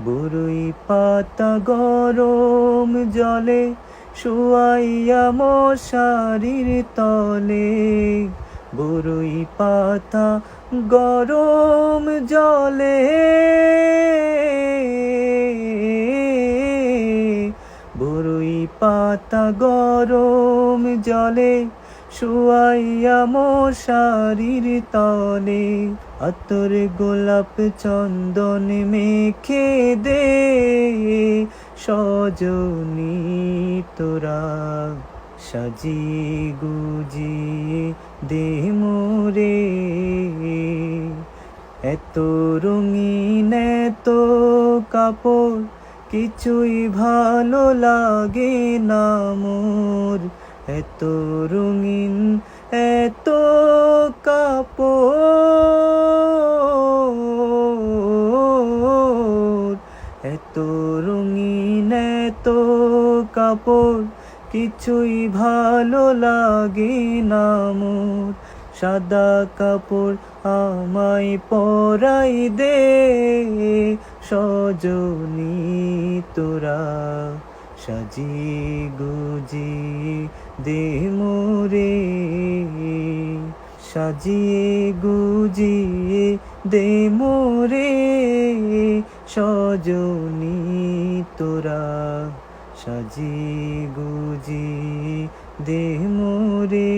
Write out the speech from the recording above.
বরই পাতা গরম জলে শুয়াইয়া মশারির তলে, বরই পাতা গরম জলে, বরই পাতা গরম জলে শুয়াইয়া মশারির তলে, আতর গোলাপ চন্দন মেখে দে সজনী তোরা, সাজিয়ে গুজিয়ে দে মোরে। এত রঙিন এত কাপড় কিছুই ভালো লাগে না মোর, এত রঙিন এত কাপড়, এত রঙিন এত কাপড় কিছুই ভালো লাগে না মোর। সাদা কাপড় আমায় পরাই দে সজনী তোরা, সাজিয়ে গুজিয়ে দে মোরে, সাজিয়ে গুজিয়ে দে মোরে সজনী তোরা, সাজিয়ে গুজিয়ে দে মোরে।